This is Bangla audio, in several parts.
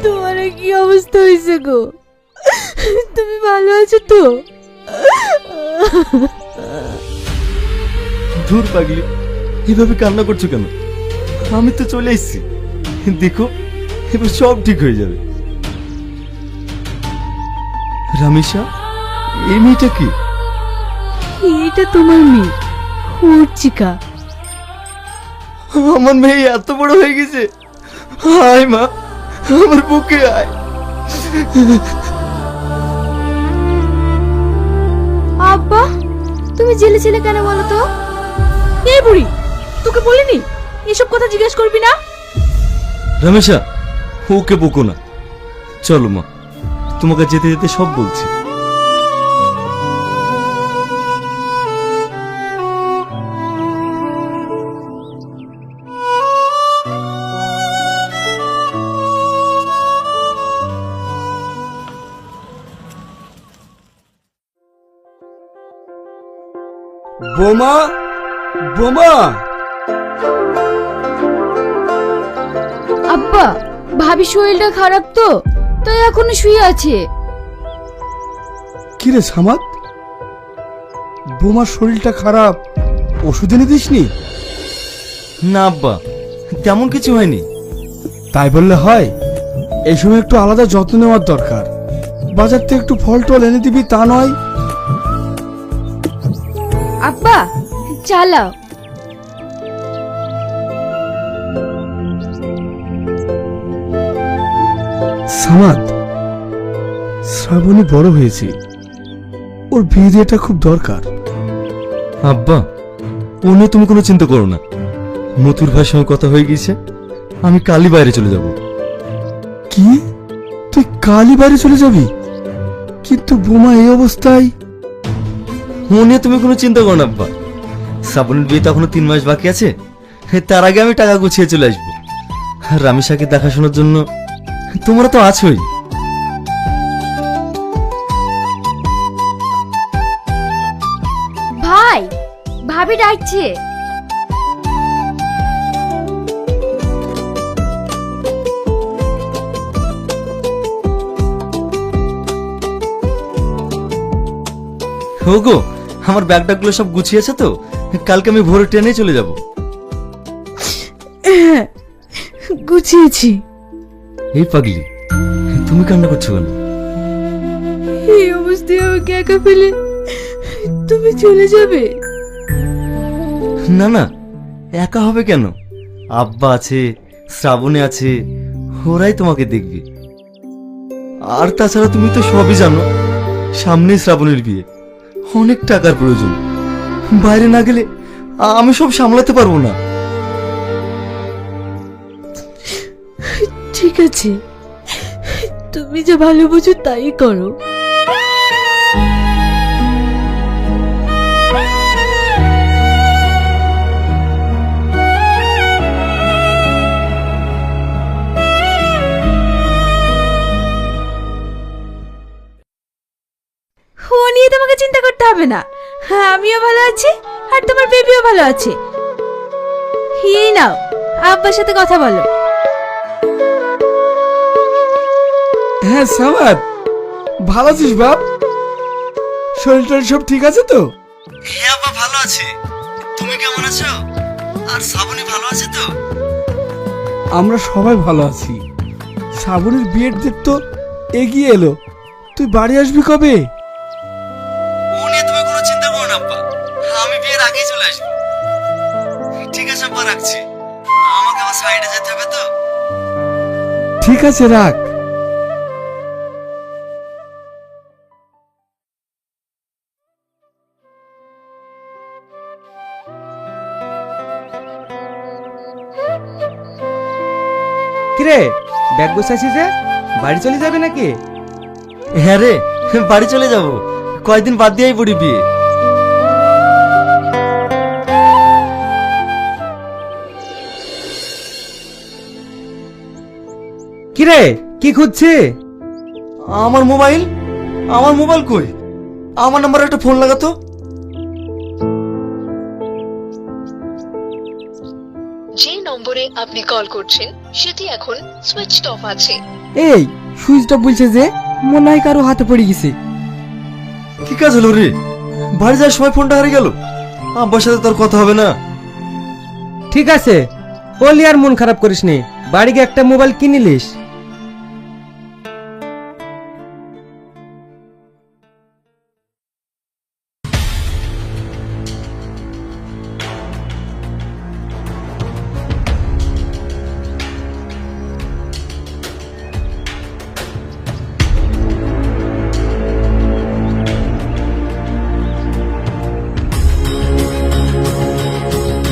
তোমার কি অবস্থা হয়েছে গো? তুমি ভালো আছো তো? দূর পাগলি, এভাবে কান্না করছো কেন? আমি তো চলে এসেছি, দেখো এবার সব ঠিক হয়ে যাবে। রামেশা, এই মেয়েটা কি? এটা তোমার মেয়ে অর্চিকা। আমার মেয়ে এত বড় হয়ে গেছে। আয় মা, আমার বুকে আয়। আব্বা, তুমি জেলে ছিলে কেন বলো তো? এই বুড়ি, তোকে বলিনি এসব কথা জিজ্ঞেস করবি না? রামেশা, ওকে বকো না। চলো মা, তোমাকে যেতে যেতে সব বলছি। বোমা, বোমা। আব্বা, ভাবি শরীরটা খারাপ তো, তাই এখনো শুয়ে আছে। কি রে সামাদ, বোমার শরীরটা খারাপ, ওষুধ এনে দিসনি? না আব্বা, তেমন কিছু হয়নি। তাই বললে হয়? এই সময় একটু আলাদা যত্ন নেওয়ার দরকার। বাজার থেকে একটু ফল টল এনে দিবি, তা নয়? আব্বা চালাও। সামাদ, শ্রাবণী বড় হয়েছে, ওর বিয়ে দেওয়াটা খুব দরকার। আব্বা, ও নিয়ে তুমি কোনো চিন্তা করো না। মতুর ভাইয়ের সঙ্গে কথা হয়ে গিয়েছে, আমি কালই বাইরে চলে যাব। কি, তুই কালই বাইরে চলে যাবি? কিন্তু বোমা এই অবস্থায়। ও নিয়ে তুমি কোনো চিন্তা করো না আব্বা। শ্রাবণের বিয়ে তো এখনো 3 মাস বাকি আছে, তার আগে আমি টাকা গুছিয়ে চলে আসবো। আর রামেশাকে দেখাশোনার জন্য তোমরা তো আছোই। ভাই, ভাবি ডাকছে। ওগো, আমার ব্যাগটাগুলো সব গুছিয়েছে তো? কালকে আমি ভোরে ট্রেনে চলে যাব। গুছিয়েছি। এই পাগলি, তুমি কান্না করছো কেন? এই অবস্থায় আমাকে একা ফেলে তুমি চলে যাবে? না না, একা হবে কেন? আব্বা আছে, শ্রাবণী আছে, ওরাই তোমাকে দেখবে। আর তাছাড়া তুমি তো সবই জানো, সামনে শ্রাবণের বিয়ে, অনেক টাকার প্রয়োজন। বাইরে না গেলে আমি সব সামলাতে পারবো না। ঠিক আছে, তুমি যা ভালো বুঝো তাই করো। ও নিয়ে তোমাকে চিন্তা করতে হবে না। হ্যাঁ, আমিও ভালো আছি আর তোমার বেবিও ভালো আছে। এই নাও, আব্বার সাথে কথা বলো। হ্যাঁ সামাদ, ভালো আছিস বাপ? শরীর টরীর সব ঠিক আছে তো? হ্যাঁ আব্বা, ভালো আছি। তুমি কেমন আছো? আর শ্রাবণী ভালো আছে তো? আমরা সবাই ভালো আছি। শ্রাবণীর বিয়ের ডেট তো এগিয়ে এলো, তুই বাড়ি আসবি কবে? ও নিয়ে তুমি কোনো চিন্তা করো না আব্বা, আমি বিয়ের আগেই চলে আসবো। ঠিক আছে আব্বা, রাখছি। আমাকে আবার সাইডে যেতে হবে তো। ঠিক আছে, রাখ। কিরে, ব্যাগ গোছাইছিস যে? বাড়ি চলে যাবে নাকি? হ্যাঁ রে, বাড়ি চলে যাব। কয়েকদিন বাদ দিয়েই পড়ি বিয়ে। কিরে, কি খুঁজছে? আমার মোবাইল, আমার মোবাইল কই? আমার নাম্বারে একটা ফোন লাগাতো। নম্বরে আপনি কল করছেন সেটি এখন সুইচড অফ আছে। এই সুইচটা বলছে যে মনে হয় কারো হাতে পড়ে গেছে। কি কাজ হলো রে? বাড়ি যাওয়ার সময় ফোনটা হারিয়ে গেল। আব্বার সাথে তোর কথা হবে না? ঠিক আছে, বলি আর মন খারাপ করিস নি, বাড়ি গিয়ে একটা মোবাইল কিনিলিস।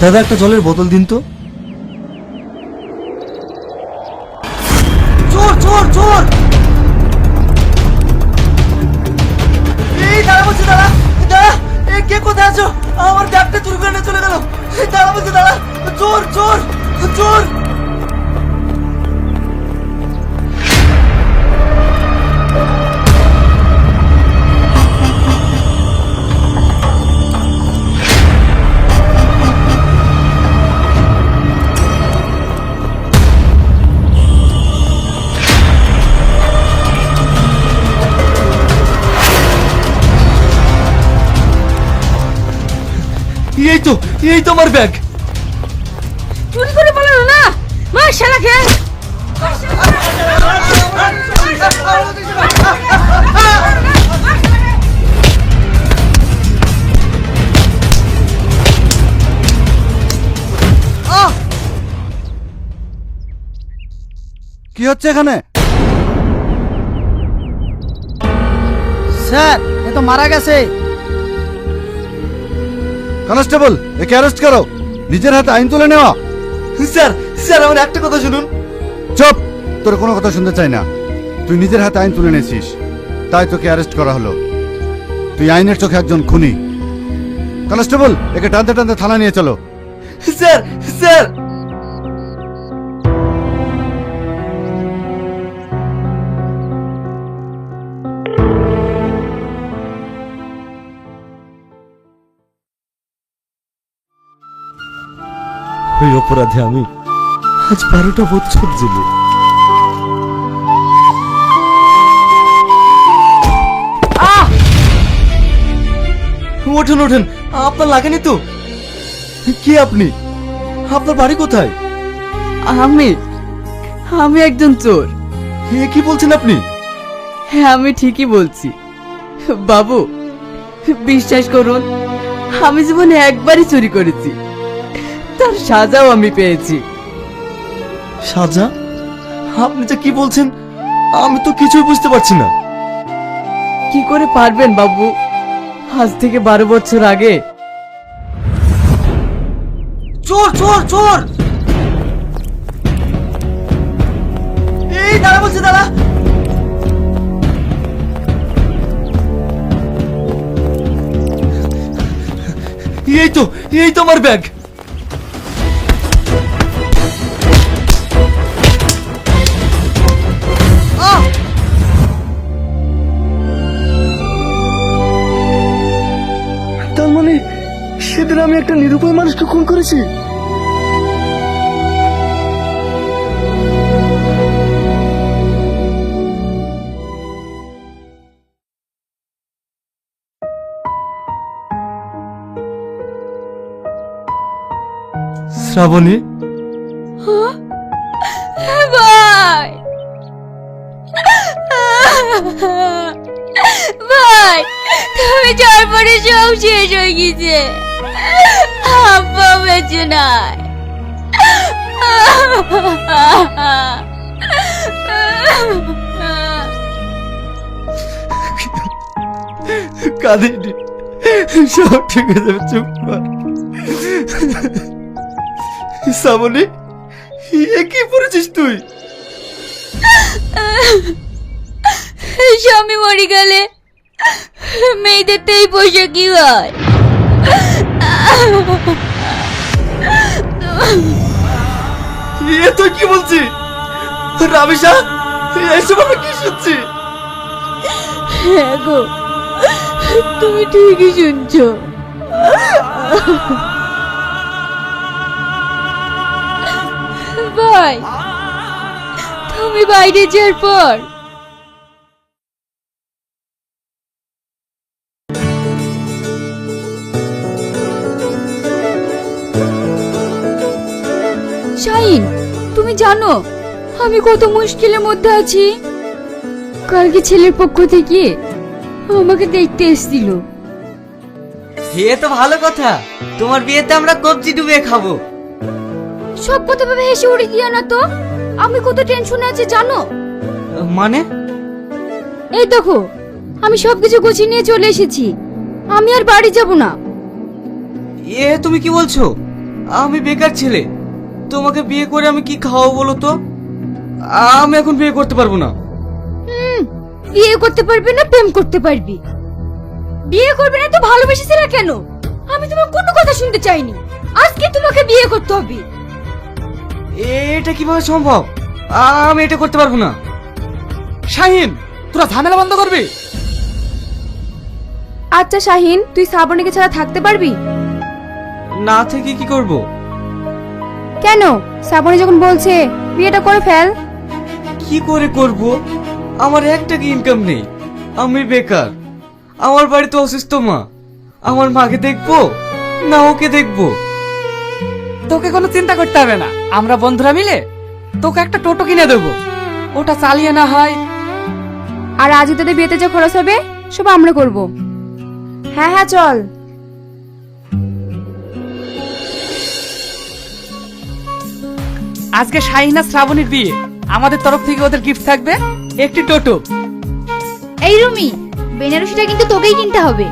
দাদা একটা জলের বোতল দিন তো। চোর চোর চোর! এই দাঁড়া বলছি, দাঁড়া দাঁড়া! কে কোথায় আছো? আমার ব্যাগটা চুরি করে নিয়ে চলে গেল। দাঁড়া বলছি, দাঁড়া! চোর চোর চোর! এই তো আমার ব্যাগ। চুরি করে পালালো না, মা শালাকে। কি হচ্ছে এখানে? স্যার এ তো মারা গেছে। কনস্টেবল, একে অ্যারেস্ট করো। নিজের হাতে আইন তুলে নেওয়া। স্যার স্যার আমার একটা কথা শুনুন। চুপ! তোর কোনো কথা শুনতে চাই না। তুই নিজের হাতে আইন তুলে নিয়েছিস, তাই তোকে অ্যারেস্ট করা হলো। তুই আইনের চোখে একজন খুনি। কনস্টেবল, একে টানতে টানতে থানা নিয়ে চলো। Sir sir! ওই অপরাধে আমি আজ 12টা বছর জেলে। ওঠেন ওঠেন, আপনার লাগেনি তো? কি আপনি? আপনার বাড়ি কোথায়? আমি একজন চোর। কি বলছেন আপনি? হ্যাঁ আমি ঠিকই বলছি বাবু, বিশ্বাস করুন আমি জীবনে একবারই চুরি করেছি, তার সাজাও আমি পেয়েছি। সাজা? আপনি যে কি বলছেন আমি তো কিছুই বুঝতে পারছি না। কি করে পারবেন বাবু? আজ থেকে 12 বছর আগে চোর চোর চোর! এই দাঁড়া বলছি, দাঁড়া! এই তো আমার ব্যাগ। তার মানে সেদিন আমি একটা নিরুপায় মানুষকে খুন করেছি। শ্রাবণী, ভাই ভাই, তুমি যাওয়ার পরে সব শেষ হয়ে গেছে। আব্বা বেঁচে নাই। কাঁদিনি, সব ঠিক হয়ে যাবে, চুপ কর। শ্রাবণী, এ কি পড়েছিস তুই? স্বামী মরে গেলে মেয়েদের তো এই পোশাকই হয়। এ তুই কি বলছিস? রামিসা, এইসব আমি কি শুনছি? হ্যাঁ গো, তুমি ঠিকই শুনছো। হয় তুমি বাইরে যাওয়ার পর। শাহিন, তুমি জানো আমি কত মুশকিলের মধ্যে আছি। কালকে ছেলের পক্ষ থেকে আমাকে দেখতে এসেছিল। এ তো ভালো কথা, তোমার বিয়েতে আমরা কবজি ডুবিয়ে খাবো। সব কথা ভেবে হেসে উড়ে দিও না তো, আমি কত টেনশনে আছি জানো। মানে? এই দেখো আমি সবকিছু গুছিয়ে নিয়ে চলে এসেছি, আমি আর বাড়ি যাব না। এ তুমি কি বলছো? আমি বেকার ছেলে, তোমাকে বিয়ে করে আমি কি খাওয়াবো বলো তো? আমি এখন বিয়ে করতে পারবো না। বিয়ে করতে পারবি না প্রেম করতে পারবি, বিয়ে করবে না তো ভালোবেসেছিলা কেন? আমি তোমার কোনো কথা শুনতে চাইনি, আজকে তোমাকে বিয়ে করতে হবে। এটা কিভাবে সম্ভব? আমি এটা করতে পারবো না। শাহিন, তোরা ঝামেলা বন্ধ করবি? আচ্ছা শাহিন, তুই শ্রাবণীকে ছাড়া থাকতে পারবি? না থেকে কি করব? কেন? শ্রাবণী যখন বলছে বিয়েটা করে ফেল। কি করে করব? আমার একটা কি ইনকাম নেই, আমি বেকার। আমার বাড়িতে অসুস্থ মা, আমার মাকে দেখবো না ওকে দেখবো? তোকে কোনো চিন্তা করতে হবে না, আমরা বন্ধুরা মিলে তোকে একটা টোটো কিনে দেবো, ওটা চালিয়ে না হয়। আর আজ তোদের বিয়েতে যে খরচ হবে সব আমরা করব। হ্যাঁ হ্যাঁ চল। আজকে শাহিন আর শ্রাবণীর বিয়ে, আমাদের তরফ থেকে ওদের গিফট থাকবে একটি টোটো। এই রুমি, বেনারসিটা কিন্তু তোকেই কিনতে হবে।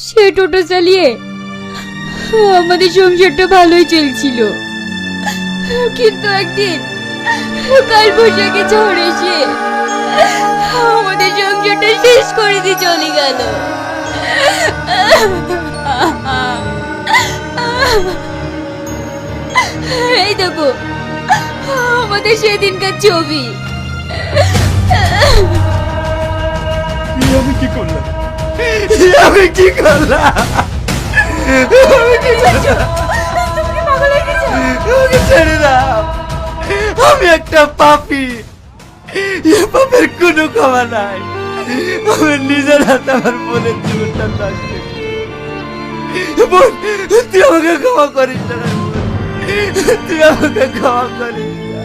সে টোটো চালিয়ে আমাদের সংসারটা ভালোই চলছিল, কিন্তু একদিন কাল বৈশাখে ঝড় এসে আমাদের সংসারটা শেষ করে দিয়ে চলে গেল। এই দেখো আমাদের সেদিনকার ছবি। আমি কি করলাম? আমি কি করলাম? আমাকে ছেড়ে দাও, আমি একটা পাপী। এ পাপের কোনো ক্ষমা নাই। আমার নিজের হাতে আমার বোনের জীবনটা নষ্ট করেছি। বোন, তুই আমাকে ক্ষমা করিস না রে বোন। তুই আমাকে ক্ষমা করিস না।